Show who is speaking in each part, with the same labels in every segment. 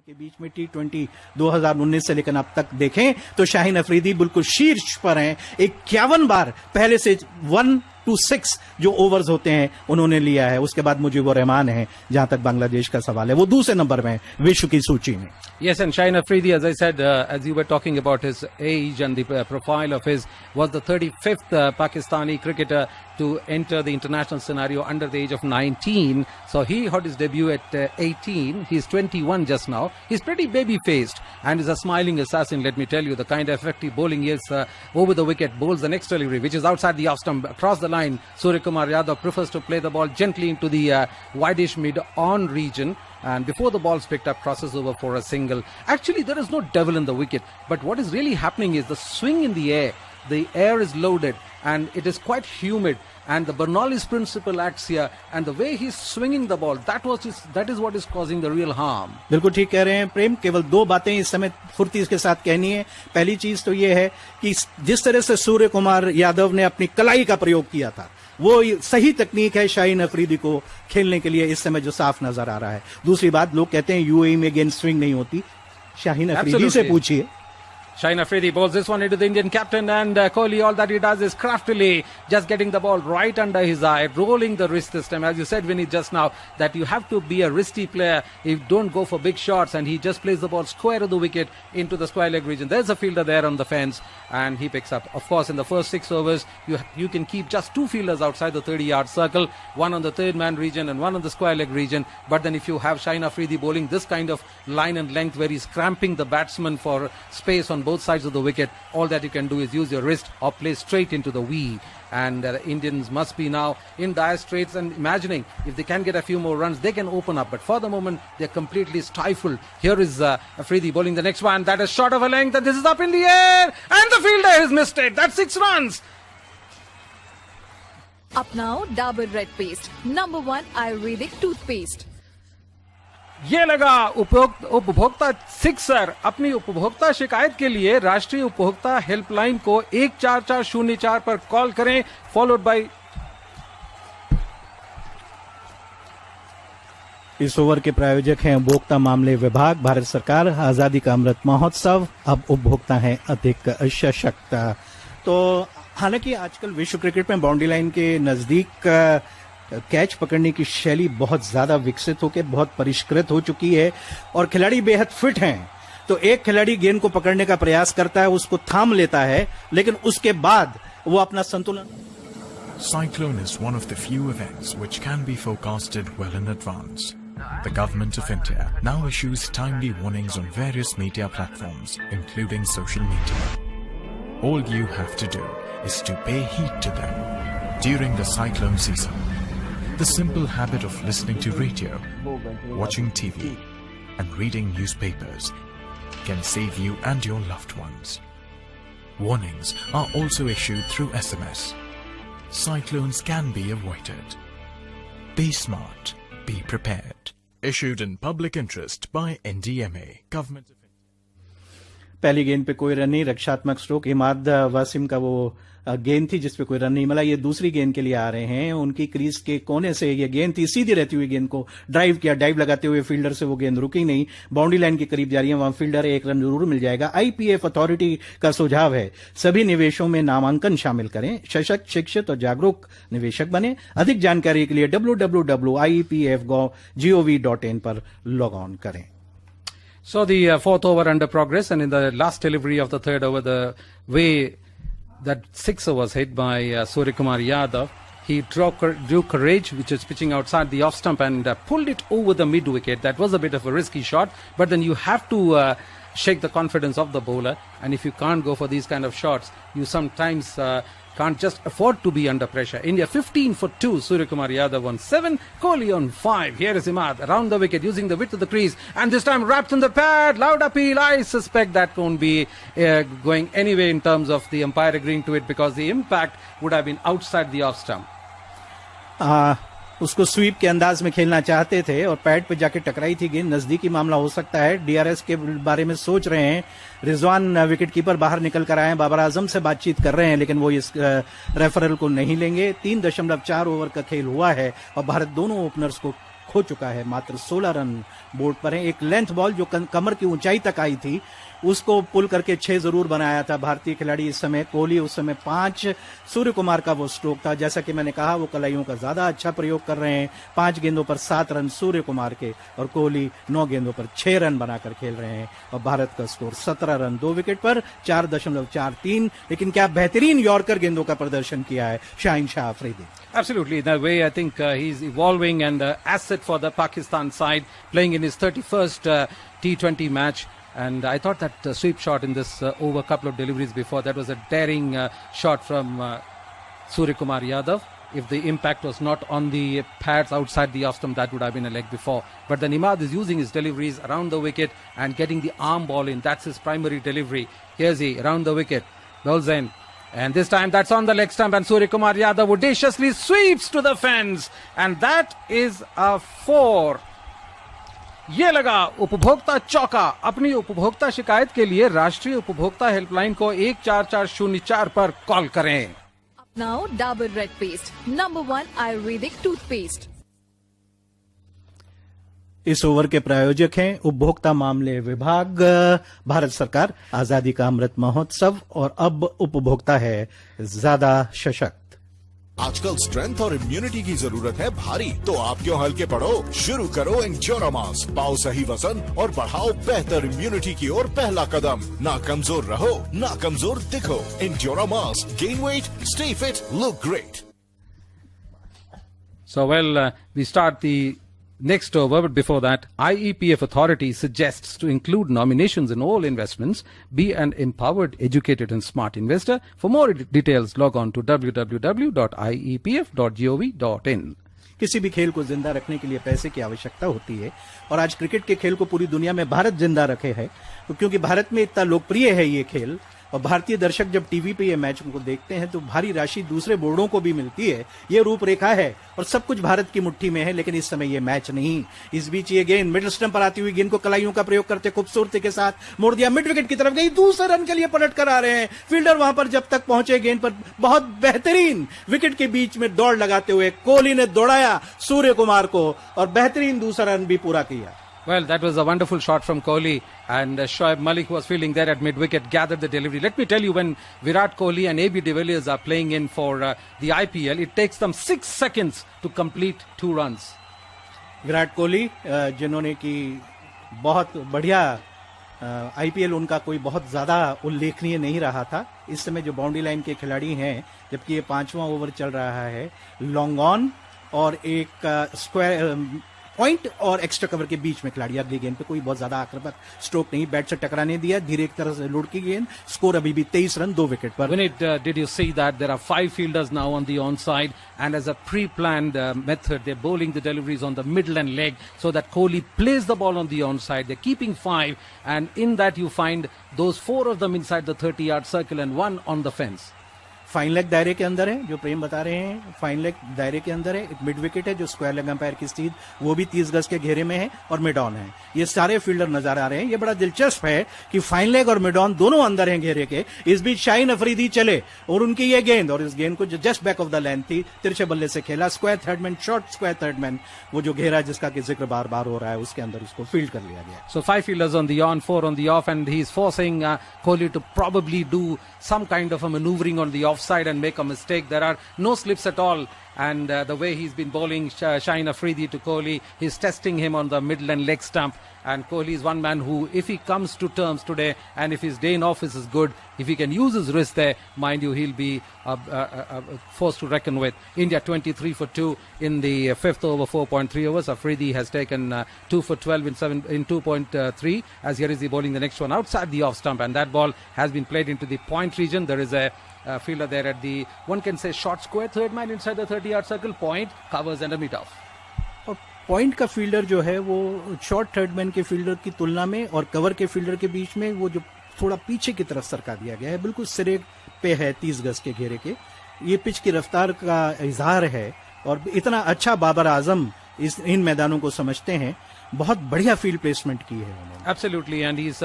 Speaker 1: के बीच में T20 2019 से लेकर अब तक देखें तो शाहीन अफरीदी बिल्कुल शीर्ष पर हैं। 51 बार पहले से 1 to 6 जो ओवर्स होते हैं उन्होंने लिया है। उसके बाद मुजीबुर रहमान है, जहां तक बांग्लादेश का सवाल है, वो दूसरे नंबर में विश्व की सूची में।
Speaker 2: Yes, and Shaheen Afridi, as I said, as you were talking about his age and the profile of his, was the 35th Pakistani cricketer to enter the international scenario under the age of 19. So he had his debut at 18. He's 21 just now. He's pretty baby-faced and is a smiling assassin, let me tell you. The kind of effective bowling he is over the wicket, bowls the next delivery, which is outside the off stump, across the line. Suryakumar Yadav prefers to play the ball gently into the wideish mid-on region. And before the ball's picked up, crosses over for a single. Actually, there is no devil in the wicket. But what is really happening is the swing in the air. The air is loaded and it is quite humid. And the Bernoulli's principle acts here. And the way he's swinging the ball, that is what is causing the real harm.
Speaker 1: बिल्कुल ठीक कह रहे हैं प्रेम। केवल दो बातें इस समय फुर्ती के साथ कहनी है। पहली चीज तो ये है कि जिस तरह से सूर्य कुमार यादव ने अपनी कलाई का प्रयोग किया था, वो सही तकनीक है शाहीन अफरीदी को खेलने के लिए इस समय जो साफ नजर आ रहा है। दूसरी बात, लोग कहते हैं यूएई में गेंद स्विंग नहीं होती, शाहीन अफरीदी से पूछिए।
Speaker 2: Shaheen Afridi bowls this one into the Indian captain, and Kohli, all that he does is craftily just getting the ball right under his eye, rolling the wrist this time. As you said, Vinny, just now, that you have to be a wristy player. You don't go for big shots, and he just plays the ball square of the wicket into the square leg region. There's a fielder there on the fence, and he picks up. Of course, in the first 6 overs, you can keep just 2 fielders outside the 30-yard circle, one on the third man region and one on the square leg region. But then if you have Shaheen Afridi bowling this kind of line and length where he's cramping the batsman for space on both sides of the wicket, all that you can do is use your wrist or play straight into the V. And the Indians must be now in dire straits and imagining if they can get a few more runs, they can open up. But for the moment, they're completely stifled. Here is Afridi bowling the next one. That is short of a length, and this is up in the air. And the fielder has missed it. That's 6 runs.
Speaker 3: Up now, Dabur Red Paste, #1 Ayurvedic toothpaste.
Speaker 2: ये लगा उपभोक्ता sixer. अपनी उपभोक्ता शिकायत के लिए राष्ट्रीय उपभोक्ता हेल्पलाइन को 14404 पर कॉल करें, फॉलोड बाय।
Speaker 1: इस ओवर के प्रायोजक हैं उपभोक्ता मामले विभाग, भारत सरकार, आजादी का अमृत महोत्सव। अब उपभोक्ता हैं अधिक सशक्त। तो हालांकि आजकल विश्व क्रिकेट में बाउंड्री लाइन के नजदीक कैच पकड़ने की शैली बहुत ज्यादा विकसित होकर बहुत परिष्कृत हो चुकी है और खिलाड़ी बेहद फिट हैं। तो एक खिलाड़ी गेंद को पकड़ने का प्रयास करता है, उसको थाम लेता है, लेकिन उसके बाद वो अपना संतुलन।
Speaker 4: Cyclone is one of the few events which can be forecasted well in advance. The Government of India now issues timely warnings on various media platforms, including social media. All you have to do is to pay heed to them during the cyclone season. The simple habit of listening to radio, watching TV, and reading newspapers can save you and your loved ones. Warnings are also issued through SMS. Cyclones can be avoided. Be smart, be prepared. Issued in public interest by NDMA, Government of India.
Speaker 1: पहली गेंद पे कोई run नहीं, रक्षात्मक stroke. Imad Washim का वो गेंद थी जिसपे कोई रन नहीं मिला। ये दूसरी गेंद के लिए आ रहे हैं। उनकी क्रीज के कोने से ये गेंद थी, सीधी रहती हुई गेंद को ड्राइव किया, डाइव लगाते हुए फील्डर से वो गेंद रुकी नहीं, बाउंड्री लाइन के करीब जा रही है। वहां फील्डर 1 रन जरूर मिल जाएगा। आईपीएफ अथॉरिटी का सुझाव है सभी निवेशों में नामांकन शामिल करें, सशक्त, शिक्षित और जागरूक निवेशक बने। अधिक जानकारी के लिए www.iepf.gov.in पर लॉग ऑन करें।
Speaker 2: So the 4th over under progress, and in the last delivery of the 3rd over, the way that 6er was hit by Suryakumar Yadav, he drew courage, which is pitching outside the off stump, and pulled it over the mid wicket. That was a bit of a risky shot, but then you have to shake the confidence of the bowler, and if you can't go for these kind of shots, you sometimes can't just afford to be under pressure. India 15 for 2. Suryakumar Yadav on 7. Kohli on 5. Here is Imad around the wicket using the width of the crease. And this time wrapped in the pad. Loud appeal. I suspect that won't be going anywhere in terms of the umpire agreeing to it, because the impact would have been outside the off stump.
Speaker 1: उसको SVEEP के अंदाज में खेलना चाहते थे और pad पे जाके टकराई थी गेंद। नजदीकी मामला हो सकता है। डीआरएस के बारे में सोच रहे हैं। रिजवान विकेटकीपर बाहर निकल कर आए हैं, बाबर आजम से बातचीत कर रहे हैं, लेकिन वो इस रेफरल को नहीं लेंगे। 3.4 ओवर का खेल हुआ है और भारत दोनों ओपनर्स को खो चुका है। मात्र 16 रन बोर्ड पर है। एक लेंथ बॉल जो कमर की ऊंचाई तक आई थी उसको पुल करके 6 जरूर बनाया था भारतीय खिलाड़ी इस समय। कोहली उस समय 5, सूर्य कुमार का वो स्ट्रोक था। जैसा कि मैंने कहा वो कलाइयों का ज्यादा अच्छा प्रयोग कर रहे हैं। 5 गेंदों पर 7 रन सूर्य कुमार के और कोहली 9 गेंदों पर 6 रन बनाकर खेल रहे हैं और भारत का स्कोर 17 रन 2 विकेट पर 4.43। लेकिन क्या बेहतरीन यॉर्कर गेंदों का प्रदर्शन किया है Shaheen Shah Afridi.
Speaker 2: Absolutely. In that way, I think he's evolving and asset for the Pakistan side, playing in his 31st T20 match. And I thought that sweep shot in this over a couple of deliveries before, that was a daring shot from Surya Kumar Yadav. If the impact was not on the pads outside the off stump, that would have been a leg before. But then Imad is using his deliveries around the wicket and getting the arm ball in. That's his primary delivery. Here's he, around the wicket. Bowls in. And this time that's on the leg stump and Surya Kumar Yadav audaciously sweeps to the fence. And that is a 4. ये लगा उपभोक्ता चौका। अपनी उपभोक्ता शिकायत के लिए राष्ट्रीय उपभोक्ता हेल्पलाइन को 14404 पर कॉल करें।
Speaker 3: Now Dabur Red Paste, #1 Ayurvedic toothpaste.
Speaker 1: इस ओवर के प्रायोजक हैं उपभोक्ता मामले विभाग, भारत सरकार, आजादी का अमृत महोत्सव और अब उपभोक्ता है ज्यादा सशक्त।
Speaker 5: आजकल स्ट्रेंथ और इम्यूनिटी की जरूरत है भारी, तो आप क्यों हल्के पड़ो। शुरू करो एंड्योरामास, पाओ सही वजन और बढ़ाओ बेहतर इम्यूनिटी की ओर पहला कदम। ना कमजोर रहो, ना कमजोर दिखो। Endura Mass, gain weight, stay fit, look great.
Speaker 2: So we start the next over, but before that, IEPF authority suggests to include nominations in all investments. Be an empowered, educated and smart investor. For more details, log on to www.iepf.gov.in.
Speaker 1: किसी भी खेल को जिंदा रखने के लिए पैसे की आवश्यकता होती है और आज क्रिकेट के खेल को पूरी दुनिया में भारत जिंदा रखे है, क्योंकि भारत में इतना लोकप्रिय है ये खेल और भारतीय दर्शक जब टीवी पे ये मैच को देखते हैं तो भारी राशि दूसरे बोर्डों को भी मिलती है। ये रूपरेखा है और सब कुछ भारत की मुट्ठी में है, लेकिन इस समय ये मैच नहीं। इस बीच ये गेंद मिडिल स्टंप पर आती हुई गेंद को कलाइयों का प्रयोग करते खूबसूरती के साथ मोड़ दिया, मिड विकेट की तरफ गई, दूसरे रन के लिए पलट कर आ रहे हैं। फील्डर वहां पर जब तक पहुंचे गेंद पर बहुत बेहतरीन विकेट के बीच में दौड़ लगाते हुए कोहली ने दौड़ाया सूर्य कुमार को और बेहतरीन दूसरा रन भी पूरा किया।
Speaker 2: Well, that was a wonderful shot from Kohli, and Shoaib Malik, who was fielding there at mid-wicket, gathered the delivery. Let me tell you, when Virat Kohli and AB de Villiers are playing in for the IPL, it takes them 6 seconds to complete 2 runs.
Speaker 1: Virat Kohli जिन्होंने की बहुत बढ़िया IPL, उनका कोई बहुत ज्यादा उल्लेखनीय नहीं रहा था। इस समय जो बाउंड्री लाइन के खिलाड़ी हैं, जबकि ये 5वां ओवर चल रहा है, लॉन्ग ऑन और एक स्क्वायर पॉइंट और एक्स्ट्रा कवर के बीच में खिलाड़ी। अगली गेंद पे कोई बहुत ज्यादा आक्रामक स्ट्रोक नहीं, बैट से टकराने दिया, धीरे एक तरह से लुढ़की गेंद। स्कोर अभी भी 23 रन 2 विकेट पर।
Speaker 2: Vinit, did you see that there are 5 fielders now on the onside, and as a pre-planned method, they're bowling the deliveries on the middle and leg so that Kohli plays the ball on the onside. They're keeping 5, and in that you find those 4 of them inside the 30-yard circle and 1 on the fence.
Speaker 1: Fine leg दायरे के अंदर है, जो प्रेम बता रहे हैं, fine leg दायरे के अंदर है। एक मिड विकेट है जो स्क्वायर लेग अंपायर की स्थिति, वो भी 30 गज के घेरे में है और मिड ऑन है। ये सारे फील्डर नजर आ रहे हैं। ये बड़ा दिलचस्प है कि फाइन लेग और मिड ऑन दोनों अंदर हैं घेरे के। इस बीच शाहीन अफरीदी चले और उनकी ये गेंद, और इस गेंद को जो just back of the length थी, तिरछे बल्ले से खेला, square third man, short square third man, वो जो घेरा जिसका कि जिक्र बार बार हो रहा है, उसके अंदर उसको फील्ड कर लिया गया।
Speaker 2: So 5 fielders on the on, 4 on the off, and he's forcing Kohli to probably do some kind of a maneuvering on the offside and make a mistake. There are no slips at all, and the way he's been bowling Shaheen Afridi to Kohli, he's testing him on the middle and leg stump. And Kohli is one man who, if he comes to terms today and if his day in office is good, if he can use his wrist there, mind you, he'll be a force to reckon with. India 23 for 2 in the 5th over, 4.3 overs. Afridi has taken 2 for 12 in 2.3, as here is he bowling the next one outside the off stump, and that ball has been played into the point region. There is a fielder there at the, one can say, short square, third man inside the 30-yard circle, point, covers and a mid off.
Speaker 1: Point का fielder जो है वो short third man के fielder की तुलना में और cover के फील्डर के बीच में वो जो थोड़ा पीछे की तरफ सरका दिया गया है, बिल्कुल सिरे पे है 30 गज के घेरे के। ये पिच की रफ्तार का इजहार है और इतना अच्छा बाबर आजम इन मैदानों को समझते हैं बहुत बढ़िया फील्ड प्लेसमेंट की है उन्होंने।
Speaker 2: Absolutely, and he's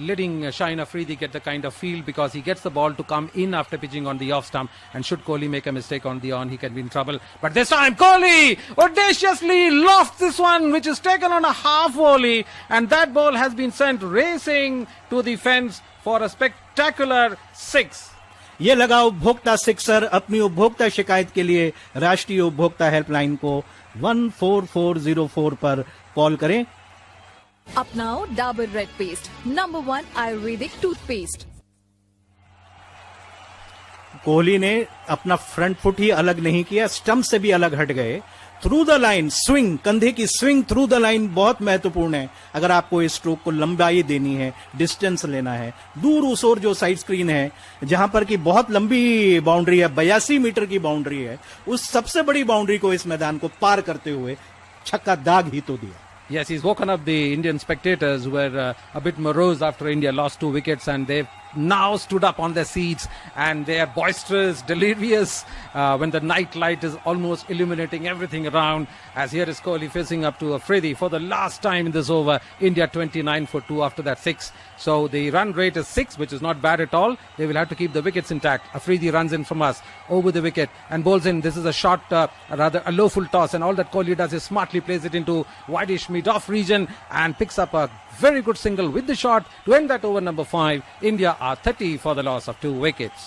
Speaker 2: letting Shaheen Afridi get the kind of feel because he gets the ball to come in after pitching on the off stump, and should Kohli make a mistake on the on, he can be in trouble. But this time Kohli audaciously lofts this one, which is taken on a half volley, and that ball has been sent racing to the fence for a spectacular 6.
Speaker 1: ये लगा उपभोक्ता sixer. अपनी उपभोक्ता शिकायत के लिए राष्ट्रीय उपभोक्ता हेल्पलाइन को 14404 पर कॉल करें।
Speaker 3: अपनाओ Dabur red paste, number 1 Ayurvedic toothpaste.
Speaker 1: Kohli ने अपना फ्रंट फुट ही अलग नहीं किया, स्टंप से भी अलग हट गए। थ्रू द लाइन स्विंग, कंधे की स्विंग थ्रू द लाइन बहुत महत्वपूर्ण है। अगर आपको इस स्ट्रोक को लंबाई देनी है, डिस्टेंस लेना है, दूर उस ओर जो साइड स्क्रीन है जहां पर की बहुत लंबी बाउंड्री है, 82 मीटर की बाउंड्री है, उस सबसे बड़ी बाउंड्री को इस मैदान को पार करते हुए छक्का दाग ही तो दिया।
Speaker 2: Yes, he's woken up the Indian spectators who were a bit morose after India lost 2 wickets, and they've now stood up on their seats, and they are boisterous, delirious when the night light is almost illuminating everything around. As here is Kohli facing up to Afridi for the last time in this over. India 29 for 2 after that 6. So the run rate is 6, which is not bad at all. They will have to keep the wickets intact. Afridi runs in from us over the wicket and bowls in. This is a short, rather a low full toss, and all that Kohli does is smartly plays it into wideish mid-off region and picks up a very good single with the shot to end that over number 5. India are 30 for the loss of 2 wickets.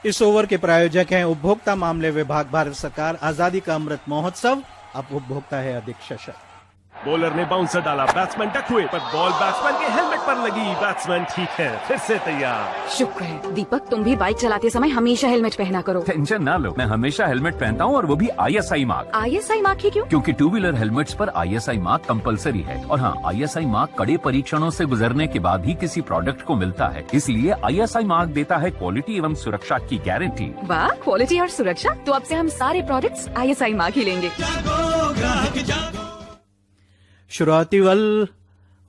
Speaker 1: इस over के प्रायोजक हैं उपभोक्ता मामले विभाग, भारत सरकार, आजादी का अमृत महोत्सव। अब उपभोक्ता है अधिक सशक्त।
Speaker 6: बॉलर ने बाउंसर डाला, बैट्समैन टक हुए, पर बॉल बैट्समैन के हेलमेट पर लगी। बैट्समैन ठीक है, फिर से तैयार।
Speaker 7: शुक्र है दीपक, तुम भी बाइक चलाते समय हमेशा हेलमेट पहना करो।
Speaker 8: टेंशन ना लो, मैं हमेशा हेलमेट पहनता हूँ, और वो भी ISI मार्क।
Speaker 7: ISI मार्क ही क्यों?
Speaker 8: क्योंकि 2 व्हीलर हेलमेट्स पर ISI मार्क कंपलसरी है। और हाँ, ISI मार्क कड़े परीक्षणों से गुजरने के बाद ही किसी प्रोडक्ट को मिलता है, इसलिए ISI मार्क देता है क्वालिटी एवं सुरक्षा की गारंटी।
Speaker 7: वाह, क्वालिटी और सुरक्षा, तो अब से हम सारे प्रोडक्ट्स ISI मार्क ही लेंगे।
Speaker 1: शुरुआती वल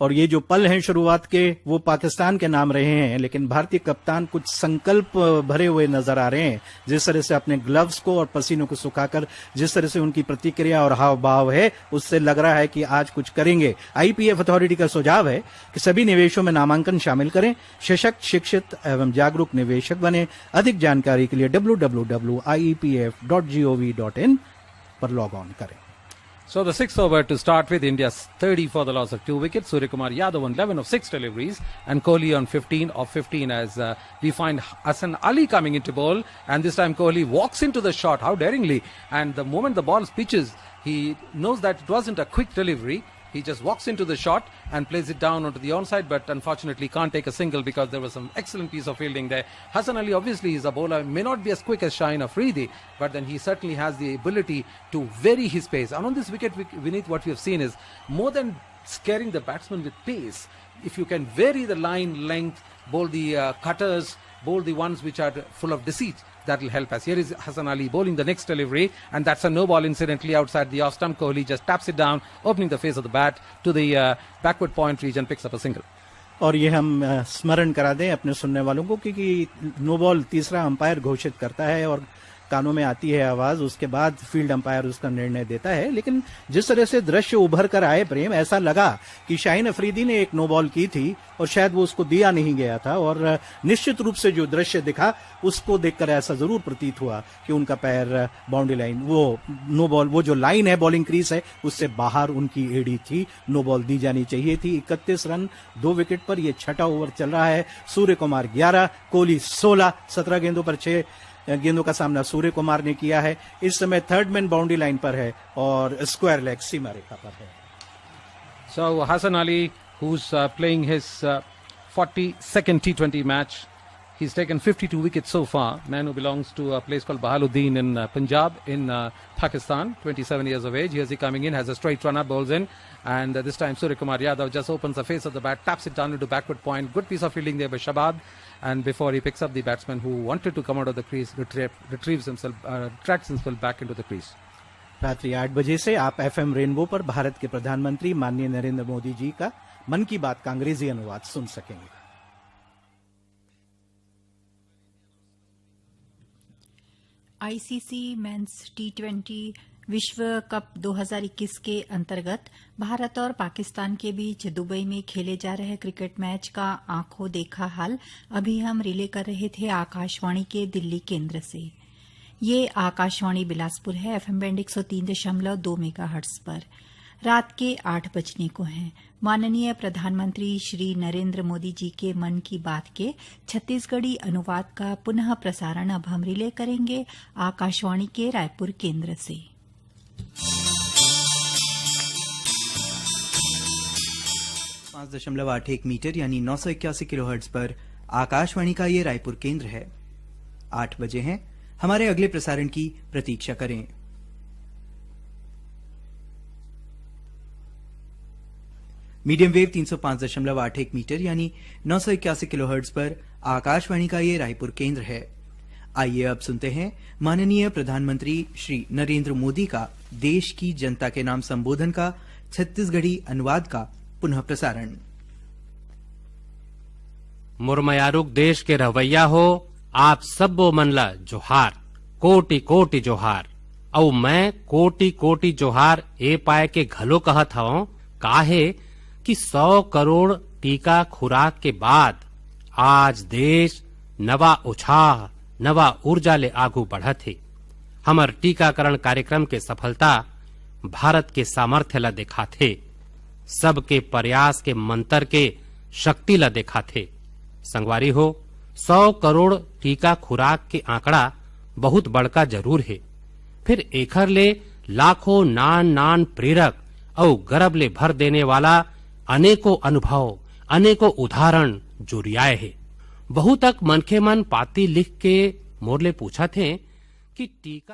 Speaker 1: और ये जो पल हैं शुरुआत के, वो पाकिस्तान के नाम रहे हैं, लेकिन भारतीय कप्तान कुछ संकल्प भरे हुए नजर आ रहे हैं। जिस तरह से अपने ग्लव्स को और पसीनों को सुखाकर जिस तरह से उनकी प्रतिक्रिया और हाव भाव है, उससे लग रहा है कि आज कुछ करेंगे। IPF अथॉरिटी का सुझाव है कि सभी निवेशों में नामांकन शामिल करें, सशक्त, शिक्षित एवं जागरूक निवेशक बने। अधिक जानकारी के लिए www.iepf.gov.in पर लॉग ऑन करें।
Speaker 2: So the 6th over to start with, India's 30 for the loss of 2 wickets. Suryakumar Yadav on 11 of 6 deliveries, and Kohli on 15 of 15 as we find Hassan Ali coming into bowl, and this time Kohli walks into the shot, how daringly, and the moment the ball pitches, he knows that it wasn't a quick delivery. He just walks into the shot and plays it down onto the onside, but unfortunately can't take a single because there was some excellent piece of fielding there. Hassan Ali obviously is a bowler, may not be as quick as Shaheen Afridi, but then he certainly has the ability to vary his pace. And on this wicket, Vineet, what we have seen is more than scaring the batsman with pace, if you can vary the line length, bowl the cutters, bowl the ones which are full of deceit, that will help us. Here is Hassan Ali bowling the next delivery, and that's a no ball incidentally outside the off stump. Kohli just taps it down, opening the face of the bat to the backward point region, picks up a single.
Speaker 1: और ये हम स्मरण करा दें अपने सुनने वालों को कि नो बॉल तीसरा अंपायर घोषित करता है और कानों में आती है आवाज, उसके बाद फील्ड अंपायर उसका निर्णय देता है। लेकिन जिस तरह से दृश्य उभर कर आए प्रेम, ऐसा लगा कि शाहीन अफरीदी ने एक नो बॉल की थी और शायद वो उसको दिया नहीं गया था, और निश्चित रूप से जो दृश्य दिखा उसको देखकर ऐसा जरूर प्रतीत हुआ कि उनका पैर बाउंड्री लाइन, वो नो बॉल, वो जो लाइन है बॉलिंग क्रीज है, उससे बाहर उनकी एड़ी थी, नो बॉल दी जानी चाहिए थी। 31 रन 2 विकेट पर यह छठा ओवर चल रहा है। सूर्य कुमार 11, कोहली 16, 17 गेंदों पर 6 गेंदों का सामना सूर्य कुमार ने किया है। इस समय थर्ड मैन बाउंड्री लाइन पर है और स्क्वायर लेग सीमा रेखा पर है।
Speaker 2: So Hassan Ali, who's playing his 42nd T20 match, he's taken 52 wickets so far. Man who belongs to a place called Bahaluddin in Punjab in Pakistan, 27 years of age. Here's he coming in, has a straight runner, bowls in, and this time Surya Kumar Yadav just opens the face of the bat, taps it down into backward point. Good piece of fielding there by Shabad. And before he picks up the batsman who wanted to come out of the crease, retrieves himself, tracks himself back into the crease.
Speaker 1: रात्रि 8 बजे से आप FM rainbow पर भारत के प्रधानमंत्री माननीय नरेंद्र मोदी जी का मन की बात का अंग्रेजी अनुवाद सुन सकेंगे।
Speaker 9: ICC Men's T20 विश्व कप 2021 के अंतर्गत भारत और पाकिस्तान के बीच दुबई में खेले जा रहे क्रिकेट मैच का आंखों देखा हाल अभी हम रिले कर रहे थे आकाशवाणी के दिल्ली केंद्र से। ये आकाशवाणी बिलासपुर है, एफएम बैंड 103.2 मेगाहर्ट्ज पर। रात के 8 बजने को हैं। माननीय प्रधानमंत्री श्री नरेंद्र मोदी जी के मन की बात के छत्तीसगढ़ी अनुवाद का पुनः प्रसारण अब हम रिले करेंगे आकाशवाणी के रायपुर केंद्र से।
Speaker 10: 5.81 मीटर यानी 981 किलोहर्ट्ज पर आकाशवाणी का ये रायपुर केंद्र है। 8 बजे हैं। हमारे अगले प्रसारण की प्रतीक्षा करें। मीडियम वेव 305.81 मीटर यानी 981 किलोहर्ट्ज पर आकाशवाणी का ये रायपुर केंद्र है। आइए अब सुनते हैं माननीय प्रधानमंत्री श्री नरेंद्र मोदी का देश की जनता के नाम संबोधन का छत्तीसगढ़ी अनुवाद का पुनः प्रसारण।
Speaker 11: मुरमयारुक देश के रवैया हो, आप सबो मनला जोहार, कोटि कोटि जोहार। औ मैं कोटि कोटि जोहार ए पाए के घलो कहत हूं, काहे कि 100 करोड़ टीका खुराक के बाद आज देश नवा उत्साह नवा ऊर्जा ले आगू बढ़त है। हमर टीकाकरण कार्यक्रम के सफलता भारत के सामर्थ्य ला दिखाथे, सबके प्रयास के मंत्र के शक्ति ला दिखाथे। संगवारी हो, 100 करोड़ टीका खुराक के आंकड़ा बहुत बड़का जरूर है, फिर एखर ले लाखों नान नान प्रेरक और गर्व ले भर देने वाला अनेकों अनुभव अनेकों उदाहरण जुड़ियाए है। बहुत तक मनखे मन पाती लिख के मोरले पूछा थे कि टीका